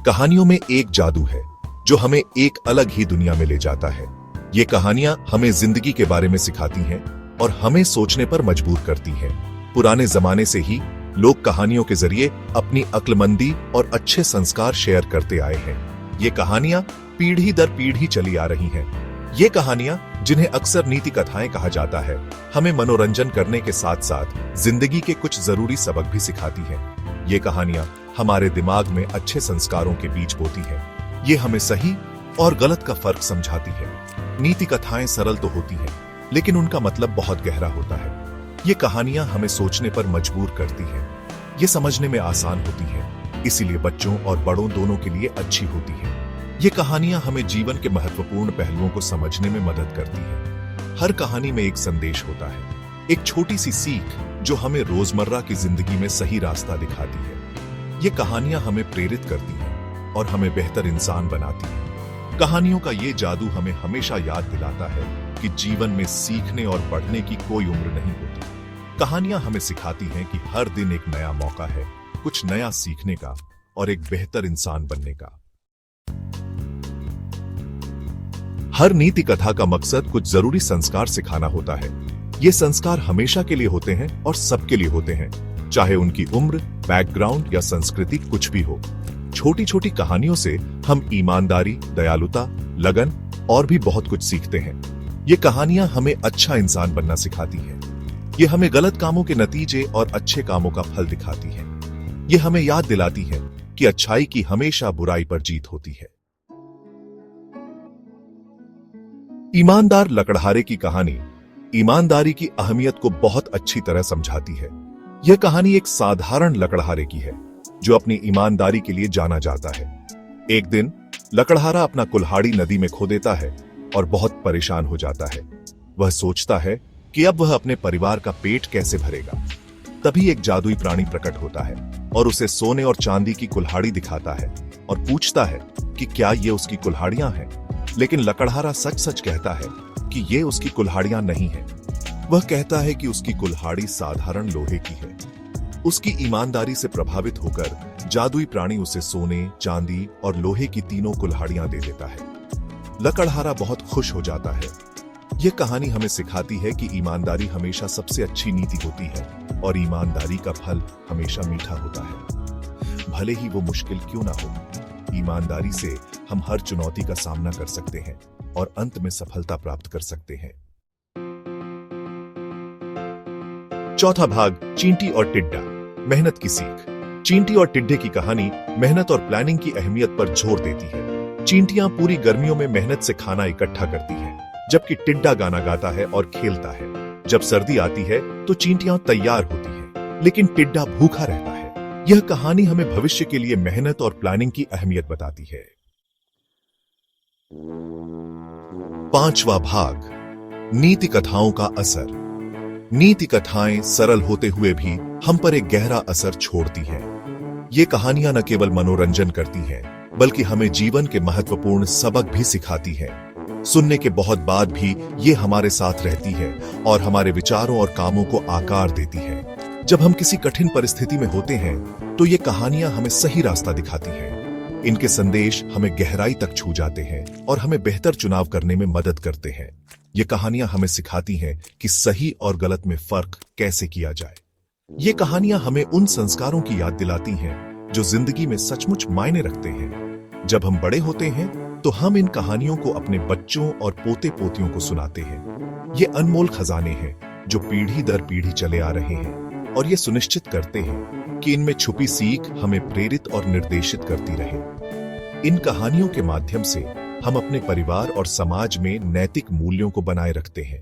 कहानियों में एक जादू है जो हमें एक अलग ही दुनिया में ले जाता है। ये कहानियां हमें जिंदगी के बारे में सिखाती हैं और हमें सोचने पर मजबूर करती हैं। पुराने जमाने से ही लोग कहानियों के जरिए अपनी अक्लमंदी और अच्छे संस्कार शेयर करते आए हैं। ये कहानियां पीढ़ी दर पीढ़ी चली आ रही हैं। ये कहानियां, जिन्हें अक्सर नीति कथाएं कहा जाता है, हमें मनोरंजन करने के साथ साथ जिंदगी के कुछ जरूरी सबक भी सिखाती हैं। ये कहानियां हमारे दिमाग में अच्छे संस्कारों के बीज बोती हैं। ये हमें सही और गलत का फर्क समझाती है। नीति कथाएं सरल तो होती हैं, लेकिन उनका मतलब बहुत गहरा होता है। ये कहानियां हमें सोचने पर मजबूर करती हैं। ये समझने में आसान होती हैं, इसीलिए बच्चों और बड़ों दोनों के लिए अच्छी होती हैं। ये कहानियां हमें जीवन के महत्वपूर्ण पहलुओं को समझने में मदद करती हैं। हर कहानी में एक संदेश होता है, एक छोटी सी सीख जो हमें रोजमर्रा की जिंदगी में सही रास्ता दिखाती है। ये कहानियां हमें प्रेरित करती हैं और हमें बेहतर इंसान बनाती हैं। कहानियों का ये जादू हमें हमेशा याद दिलाता है कि जीवन में सीखने और पढ़ने की कोई उम्र नहीं होती। कहानियां हमें सिखाती हैं कि हर दिन एक नया मौका है, कुछ नया सीखने का और एक बेहतर इंसान बनने का। हर नीति कथा का मकसद कुछ जरूरी संस्कार सिखाना होता है। ये संस्कार हमेशा के लिए होते हैं और सबके लिए होते हैं, चाहे उनकी उम्र, बैकग्राउंड या संस्कृति कुछ भी हो। छोटी छोटी कहानियों से हम ईमानदारी, दयालुता, लगन और भी बहुत कुछ सीखते हैं। ये कहानियां हमें अच्छा इंसान बनना सिखाती हैं। ये हमें गलत कामों के नतीजे और अच्छे कामों का फल दिखाती हैं। ये हमें याद दिलाती हैं कि अच्छाई की हमेशा बुराई पर जीत होती है। ईमानदार लकड़हारे की कहानी ईमानदारी की अहमियत को बहुत अच्छी तरह समझाती है। यह कहानी एक साधारण लकड़हारे की है जो अपनी ईमानदारी के लिए जाना जाता है। एक दिन लकड़हारा अपना कुल्हाड़ी नदी में खो देता है और बहुत परेशान हो जाता है। वह सोचता है कि अब वह अपने परिवार का पेट कैसे भरेगा। तभी एक जादुई प्राणी प्रकट होता है और उसे सोने और चांदी की कुल्हाड़ी दिखाता है और पूछता है कि क्या ये उसकी कुल्हाड़ियां हैं। लेकिन लकड़हारा सच सच कहता है कि ये उसकी कुल्हाड़ियां नहीं है। वह कहता है कि उसकी कुल्हाड़ी साधारण लोहे की है। उसकी ईमानदारी से प्रभावित होकर जादुई प्राणी उसे सोने, चांदी और लोहे की तीनों कुल्हाड़ियां दे देता है। लकड़हारा बहुत खुश हो जाता है। यह कहानी हमें सिखाती है कि ईमानदारी हमेशा सबसे अच्छी नीति होती है और ईमानदारी का फल हमेशा मीठा होता है, भले ही वो मुश्किल क्यों ना हो। ईमानदारी से हम हर चुनौती का सामना कर सकते हैं और अंत में सफलता प्राप्त कर सकते हैं। चौथा भाग, चींटी और टिड्डा, मेहनत की सीख। चींटी और टिड्डे की कहानी मेहनत और प्लानिंग की अहमियत पर जोर देती है। चींटियां पूरी गर्मियों में मेहनत से खाना इकट्ठा करती हैं, जबकि टिड्डा गाना गाता है और खेलता है। जब सर्दी आती है तो चींटियां तैयार होती हैं, लेकिन टिड्डा भूखा रहता है। यह कहानी हमें भविष्य के लिए मेहनत और प्लानिंग की अहमियत बताती है। पांचवा भाग, नीति कथाओं का असर। नीति कथाएं सरल होते हुए भी हम पर एक गहरा असर छोड़ती हैं। ये कहानियां न केवल मनोरंजन करती हैं, बल्कि हमें जीवन के महत्वपूर्ण सबक भी सिखाती हैं। सुनने के बहुत बाद भी ये हमारे साथ रहती है और हमारे विचारों और कामों को आकार देती है। जब हम किसी कठिन परिस्थिति में होते हैं तो ये कहानियां हमें सही रास्ता दिखाती हैं। इनके संदेश हमें गहराई तक छू जाते हैं और हमें बेहतर चुनाव करने में मदद करते हैं। ये कहानियां हमें सिखाती हैं कि सही और गलत में फर्क कैसे किया जाए। ये कहानियां हमें उन संस्कारों की याद दिलाती हैं जो जिंदगी में सचमुच मायने रखते हैं। जब हम बड़े होते हैं तो हम इन कहानियों को अपने बच्चों और पोते पोतियों को सुनाते हैं। ये अनमोल खजाने हैं जो पीढ़ी दर पीढ़ी चले आ रहे हैं और ये सुनिश्चित करते हैं कि इनमें छुपी सीख हमें प्रेरित और निर्देशित करती रहे। इन कहानियों के माध्यम से हम अपने परिवार और समाज में नैतिक मूल्यों को बनाए रखते हैं।